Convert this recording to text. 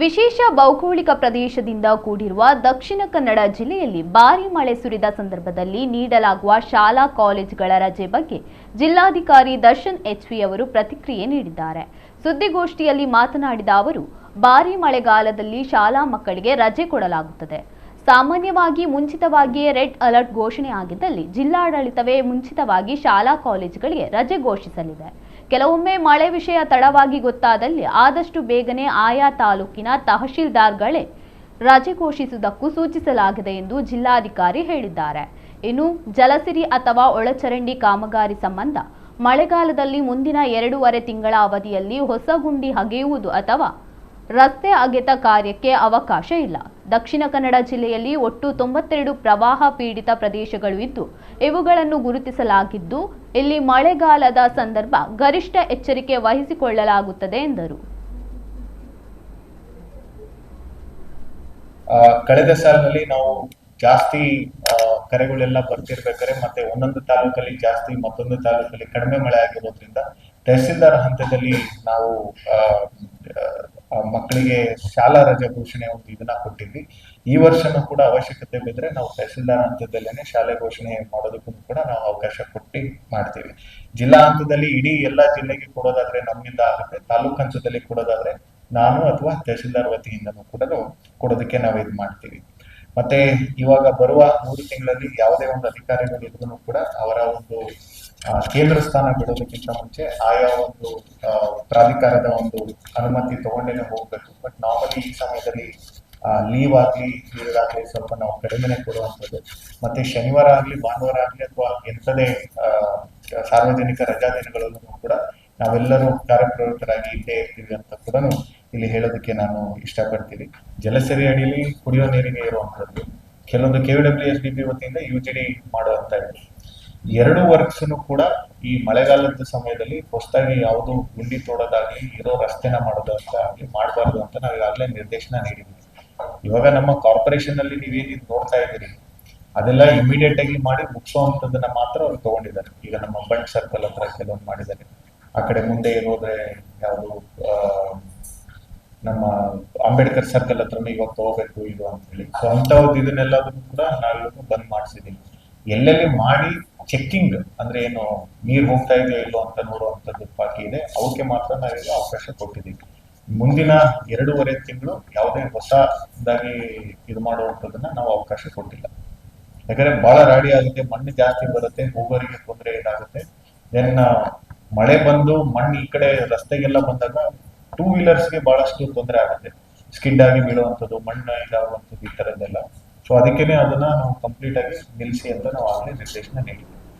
ವಿಶೇಷ ಭೌಗೋಳಿಕ ಪ್ರದೇಶದಿಂದ ಕೂಡಿರುವ ದಕ್ಷಿಣ ಕನ್ನಡ ಜಿಲ್ಲೆಯಲ್ಲಿ ಭಾರೀ ಮಳೆ ಸುರಿದ ಸಂದರ್ಭದಲ್ಲಿ ನೀಡಲಾಗುವ ಶಾಲಾ ಕಾಲೇಜುಗಳ ರಜೆ ಬಗ್ಗೆ ಜಿಲ್ಲಾಧಿಕಾರಿ ದರ್ಶನ್ ಎಚ್ವಿ ಅವರು ಪ್ರತಿಕ್ರಿಯೆ ನೀಡಿದ್ದಾರೆ. ಸುದ್ದಿಗೋಷ್ಠಿಯಲ್ಲಿ ಮಾತನಾಡಿದ ಅವರು, ಭಾರೀ ಮಳೆಗಾಲದಲ್ಲಿ ಶಾಲಾ ಮಕ್ಕಳಿಗೆ ರಜೆ ಕೊಡಲಾಗುತ್ತದೆ. ಸಾಮಾನ್ಯವಾಗಿ ಮುಂಚಿತವಾಗಿಯೇ ರೆಡ್ ಅಲರ್ಟ್ ಘೋಷಣೆ ಆಗಿದ್ದಲ್ಲಿ ಜಿಲ್ಲಾಡಳಿತವೇ ಮುಂಚಿತವಾಗಿ ಶಾಲಾ ಕಾಲೇಜುಗಳಿಗೆ ರಜೆ ಘೋಷಿಸಲಿದೆ. ಕೆಲವೊಮ್ಮೆ ಮಳೆ ವಿಷಯ ತಡವಾಗಿ ಗೊತ್ತಾದಲ್ಲಿ ಆದಷ್ಟು ಬೇಗನೆ ಆಯಾ ತಾಲೂಕಿನ ತಹಶೀಲ್ದಾರ್ಗಳೇ ರಜೆ ಘೋಷಿಸುವುದಕ್ಕೂ ಸೂಚಿಸಲಾಗಿದೆ ಎಂದು ಜಿಲ್ಲಾಧಿಕಾರಿ ಹೇಳಿದ್ದಾರೆ. ಇನ್ನು ಜಲಸಿರಿ ಅಥವಾ ಒಳಚರಂಡಿ ಕಾಮಗಾರಿ ಸಂಬಂಧ ಮಳೆಗಾಲದಲ್ಲಿ ಮುಂದಿನ 2.5 ತಿಂಗಳ ಅವಧಿಯಲ್ಲಿ ಹೊಸ ಗುಂಡಿ ಅಗೆಯುವುದು ಅಥವಾ ರಸ್ತೆ ಅಗೆತ ಕಾರ್ಯಕ್ಕೆ ಅವಕಾಶ ಇಲ್ಲ. ದಕ್ಷಿಣ ಕನ್ನಡ ಜಿಲ್ಲೆಯಲ್ಲಿ ಒಟ್ಟು 92 ಪ್ರವಾಹ ಪೀಡಿತ ಪ್ರದೇಶಗಳು ಇದ್ದು, ಇವುಗಳನ್ನು ಗುರುತಿಸಲಾಗಿದ್ದು, ಇಲ್ಲಿ ಮಳೆಗಾಲದ ಸಂದರ್ಭ ಗರಿಷ್ಠ ಎಚ್ಚರಿಕೆ ವಹಿಸಿಕೊಳ್ಳಲಾಗುತ್ತದೆ ಎಂದರು. ಕಳೆದ ಸಾಲಿನಲ್ಲಿ ನಾವು ಜಾಸ್ತಿ ಕರೆಗಳೆಲ್ಲ ಬರ್ತಿರ್ಬೇಕಾದ್ರೆ ಮತ್ತೆ ಒಂದೊಂದು ತಾಲೂಕಲ್ಲಿ ಜಾಸ್ತಿ ಮತ್ತೊಂದು ತಾಲೂಕಲ್ಲಿ ಕಡಿಮೆ ಮಳೆ ಆಗಿರೋದ್ರಿಂದ ತಹಸೀಲ್ದಾರ್ ಹಂತದಲ್ಲಿ ನಾವು ಮಕ್ಕಳಿಗೆ ಶಾಲಾ ರಜೆ ಘೋಷಣೆ ಇದನ್ನ ಕೊಟ್ಟಿದ್ವಿ. ಈ ವರ್ಷನೂ ಕೂಡ ಅವಶ್ಯಕತೆ ಬಿದ್ರೆ ನಾವು ತಹಸೀಲ್ದಾರ್ ಹಂತದಲ್ಲೇನೆ ಶಾಲೆ ಘೋಷಣೆ ಮಾಡೋದಕ್ಕೂ ಕೂಡ ನಾವು ಅವಕಾಶ ಕೊಟ್ಟು ಮಾಡ್ತೀವಿ. ಜಿಲ್ಲಾ ಹಂತದಲ್ಲಿ ಇಡೀ ಎಲ್ಲಾ ಜಿಲ್ಲೆಗೆ ಕೊಡೋದಾದ್ರೆ ನಮ್ಮಿಂದ ಆಗುತ್ತೆ. ತಾಲೂಕ್ ಹಂತದಲ್ಲಿ ಕೊಡೋದಾದ್ರೆ ನಾನು ಅಥವಾ ತಹಸೀಲ್ದಾರ್ ವತಿಯಿಂದನೂ ಕೂಡ ಕೊಡೋದಕ್ಕೆ ನಾವು ಇದು ಮಾಡ್ತೀವಿ. ಮತ್ತೆ ಇವಾಗ ಬರುವ 3 ತಿಂಗಳಲ್ಲಿ ಯಾವುದೇ ಒಂದು ಅಧಿಕಾರಿಗಳು ಇದ್ರೂ ಕೂಡ ಅವರ ಒಂದು ಕೇಂದ್ರ ಸ್ಥಾನ ಬಿಡೋದಕ್ಕಿಂತ ಮುಂಚೆ ಆಯಾ ಒಂದು ಪ್ರಾಧಿಕಾರದ ಒಂದು ಅನುಮತಿ ತಗೊಂಡೇನೆ ಹೋಗ್ಬೇಕು. ಬಟ್ ನಾರ್ಮಲಿ ಈ ಸಮಯದಲ್ಲಿ ಲೀವ್ ಆಗ್ಲಿ ಸ್ವಲ್ಪ ನಾವು ಕಡಿಮೆನೆ ಕೊಡುವಂಥದ್ದು. ಮತ್ತೆ ಶನಿವಾರ ಆಗ್ಲಿ ಭಾನುವಾರ ಆಗ್ಲಿ ಅಥವಾ ಎಂಥದೇ ಸಾರ್ವಜನಿಕ ರಜಾ ದಿನಗಳಲ್ಲೂ ಕೂಡ ನಾವೆಲ್ಲರೂ ಕಾರ್ಯಪ್ರವೃತ್ತರಾಗಿ ಇದ್ದೇ ಇರ್ತೀವಿ ಅಂತ ಕೂಡ ಇಲ್ಲಿ ಹೇಳೋದಕ್ಕೆ ನಾನು ಇಷ್ಟಪಡ್ತೀನಿ. ಜಲಸರಿ ಅಡಿಯಲ್ಲಿ ಕುಡಿಯೋ ನೀರಿಗೆ ಇರುವಂತದ್ದು ಕೆಲವೊಂದು KWSDB ವತಿಯಿಂದ UGD ಮಾಡುವಂತ ಇದೆ. 2 ವರ್ಕ್ಸ್ ಕೂಡ ಈ ಮಳೆಗಾಲದ ಸಮಯದಲ್ಲಿ ಹೊಸದಾಗಿ ಯಾವುದು ಗುಂಡಿ ತೋಡೋದಾಗ್ಲಿ ಇರೋ ರಸ್ತೆನ ಮಾಡೋದಾಗ್ಲಿ ಮಾಡಬಾರ್ದು ಅಂತ ನಾವು ಈಗಾಗಲೇ ನಿರ್ದೇಶನ ನೀಡಿದ್ವಿ. ಇವಾಗ ನಮ್ಮ ಕಾರ್ಪೊರೇಷನ್ ಅಲ್ಲಿ ನೀವೇನು ನೋಡ್ತಾ ಇದ್ದೀರಿ ಅದೆಲ್ಲ ಇಮಿಡಿಯೇಟ್ ಆಗಿ ಮಾಡಿ ಮುಗಿಸುವಂತದನ್ನ ಮಾತ್ರ ಅವ್ರು ತಗೊಂಡಿದ್ದಾರೆ. ಈಗ ನಮ್ಮ ಬಂಡ್ ಸರ್ಕಲ್ ಹತ್ರ ಕೆಲವೊಂದು ಮಾಡಿದ್ದಾರೆ. ಆ ಕಡೆ ಮುಂದೆ ಇರೋದ್ರೆ ಯಾವುದು ನಮ್ಮ ಅಂಬೇಡ್ಕರ್ ಸರ್ಕಲ್ ಹತ್ರನೇ ಇವಾಗ ತಗೋಬೇಕು ಇದು ಅಂತ ಹೇಳಿ. ಸೊ ಅಂತವ್ದು ಇದನ್ನೆಲ್ಲದನ್ನು ಕೂಡ ನಾವಿವಾಗ ಬಂದ್ ಮಾಡಿಸಿದೀವಿ. ಎಲ್ಲೆಲ್ಲಿ ಮಾಡಿ ಚೆಕ್ಕಿಂಗ್ ಅಂದ್ರೆ ಏನು ನೀರ್ ಹೋಗ್ತಾ ಇದೆಯೋ ಇಲ್ಲೋ ಅಂತ ನೋಡುವಂತದ್ದು ಬಾಕಿ ಇದೆ, ಅವಕ್ಕೆ ಮಾತ್ರ ನಾವೀಗ ಅವಕಾಶ ಕೊಟ್ಟಿದ್ದೀವಿ. ಮುಂದಿನ 2.5 ತಿಂಗಳು ಯಾವುದೇ ಹೊಸದಾಗಿ ಇದು ಮಾಡುವಂಥದ್ದನ್ನ ನಾವು ಅವಕಾಶ ಕೊಟ್ಟಿಲ್ಲ. ಯಾಕಂದ್ರೆ ಬಹಳ ರಾಡಿ ಆಗುತ್ತೆ, ಮಣ್ಣು ಜಾಸ್ತಿ ಬರುತ್ತೆ, ಹೋಗೋರಿಗೆ ತೊಂದರೆ ಇದಾಗುತ್ತೆ. ದೆನ್ ಮಳೆ ಬಂದು ಮಣ್ಣು ಈ ಕಡೆ ರಸ್ತೆಗೆಲ್ಲ ಬಂದಾಗ 2 ವೀಲರ್ಸ್ಗೆ ಬಹಳಷ್ಟು ತೊಂದರೆ ಆಗುತ್ತೆ. ಸ್ಕಿಡ್ ಆಗಿ ಬೀಳುವಂಥದ್ದು, ಮಣ್ಣು ಇದಾಗುವಂಥದ್ದು ಈ ತರದ್ದೆಲ್ಲ. ಸೊ ಅದಕ್ಕೇನೆ ಅದನ್ನ ನಾವು ಕಂಪ್ಲೀಟ್ ಆಗಿ ನಿಲ್ಲಿಸಿ ಅಂತ ನಾವು ಆಗಲೇ ನಿರ್ದೇಶನ ನೀಡಿದ್ವಿ.